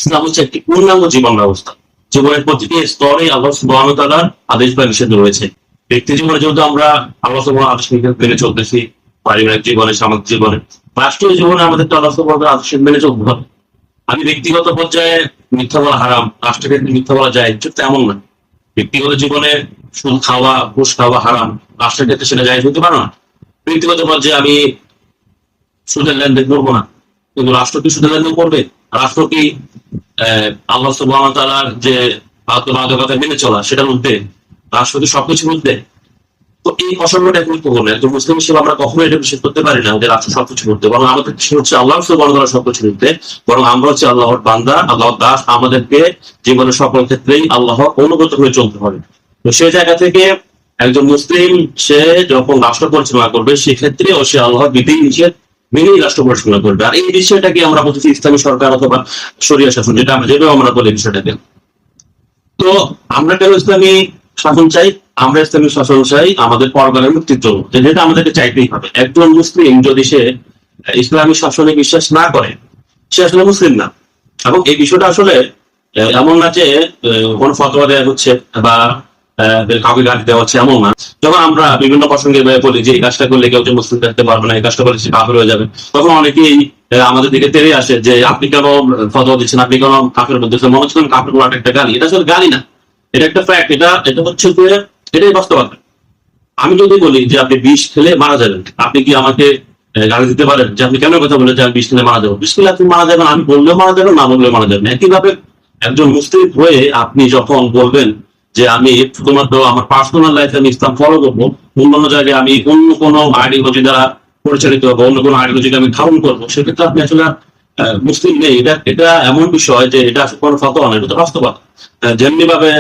ইসলাম হচ্ছে একটি পূর্ণাঙ্গ জীবন ব্যবস্থা। জীবনের প্রতিটি স্তরে আল্লাহ সুবহানাহু ওয়া তাআলার আদেশ বা নিষেধ রয়েছে। ব্যক্তি জীবনে যেহেতু আমরা আল্লাহ সুবহানাহু আদেশ নিষেধ মেনে চলতেছি, পারিবারিক জীবনে, সামাজিক জীবনে, রাষ্ট্রীয় জীবনে আমাদের তো আল্লাহ সুবহানাহু ওয়া তাআলার আদেশ মেনে চলতে হবে। আমি ব্যক্তিগত পর্যায়ে মিথ্যা বলা হারাম, রাষ্ট্রের ক্ষেত্রে মিথ্যা বলা যায়, এটা এমন না। ব্যক্তিগত জীবনে সুদ খাওয়া, ঘুষ খাওয়া হারাম, রাষ্ট্রের ক্ষেত্রে সেটা জায়েজ হতে পারে না। ব্যক্তিগত পর্যায়ে আমি সুদের লেনদেন করবো না, কিন্তু রাষ্ট্র কি সুদের লেনদেন করবে? রাষ্ট্র কি আল্লাহ সুবহানাহু ওয়া তাআলার যে বাধ্যবাধকতা মেনে চলা সেটার মধ্যে, রাষ্ট্র কি সবকিছুর মধ্যে? তো এই প্রসঙ্গটা গুরুত্বপূর্ণ। একজন মুসলিম হিসেবে আমরা কখনো এটা বিশ্বাস করতে পারি না যে রাষ্ট্র সবকিছু করতে, বরং আমাদের বিশ্বাস হচ্ছে আল্লাহ সুবহানাহু ওয়া তাআলা সবকিছু করতে, বরং আমরা হচ্ছে আল্লাহর বান্দা, আল্লাহর দাস। আমাদেরকে জীবনের সকল ক্ষেত্রেই আল্লাহ অনুগত হয়ে চলতে হবে। তো সেই জায়গা থেকে একজন মুসলিম সে যখন রাষ্ট্র পরিচালনা করবে, সেক্ষেত্রে ও সে আল্লাহর বিধি নিষেধ মেনেই রাষ্ট্র পরিচালনা করবে। আর এই বিষয়টাকে আমরা বলতেছি ইসলামী সরকার অথবা শরিয়া শাসন, যেটাও আমরা বলি বিষয়টাকে। তো আমরা কেন ইসলামী শাসন চাই? আমরা ইসলামী শাসন চাই আমাদের পরকালের মুক্তির জন্য, যেটা আমাদেরকে চাইতেই হবে। একজন মুসলিম যদি সে ইসলামী শাসনে বিশ্বাস না করে, সে আসলে মুসলিম না। এবং এই বিষয়টা আসলে এমন না যে কোন ফতোয়া দেওয়া হচ্ছে বা কাউকে গালি দেওয়া হচ্ছে, এমন না। যখন আমরা বিভিন্ন প্রসঙ্গে বলি যে এই কাজটা করলে কেউ যে মুসলিম থাকতে পারবে না, এই কাজটা করলে সে কাফের হয়ে যাবে, তখন অনেকেই আমাদের দিকে তেড়ে আসে যে আপনি কেন ফতোয়া দিচ্ছেন, আপনি কেন কাফের বলতেছেন। মনে হচ্ছে কাফের বলাটা একটা গালি। এটা আসলে গালি না, এটা একটা ফ্যাক্ট। এটা হচ্ছে যে এটাই বাস্তবতা। আমি যদি বলি যে আপনি বিষ খেলে মারা যাবেন, আপনি কি আমাকে গালি দিতে পারেন যে আপনি কেন কথা বলে যে আমি বিষ খেলে মারা যাবো? বিষ খেলে আপনি মারা যাবেন, আমি বললেও মারা যাবেন, না বললেও মারা যাবেন। একইভাবে একজন মুসলিম হয়ে আপনি যখন বলবেন যে আমি শুধুমাত্র আমার পার্সোনাল লাইফে আমি ইসলাম ফলো করবো, অন্যান্য জায়গায় আমি অন্য কোনো আইডিওলজি দ্বারা পরিচালিত হবো, অন্য কোনো আইডিওলজিকে আমি ধারণ করবো, সেক্ষেত্রে আপনি আসলে মুসলিম নেই। এটা এমন বিষয় যে এটা আসলে কোনো ফতোয়া না, এটা তো বাস্তবতা। যেমনি ভাবে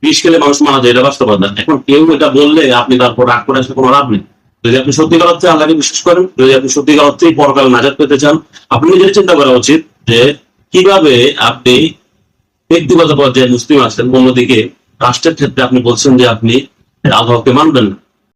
বিষ খেলে মানুষ মারা যায়, এটা বাস্তবতা। এখন কেউ এটা বললে আপনি তারপর রাগ করে আসলে কোনো লাভ নেই। যদি আপনি সত্যিকার অর্থে আল্লাহকে বিশ্বাস করেন, যদি আপনি সত্যিকার অর্থেই পরকালে নাজাত পেতে চান, আপনি নিজের চিন্তা করা উচিত যে কিভাবে আপনি ব্যক্তিগত পর্যায়ে মুসলিম আছেন, অন্যদিকে রাষ্ট্রের ক্ষেত্রে আপনি বলছেন যে আপনি আল্লাহকে মানবেন না।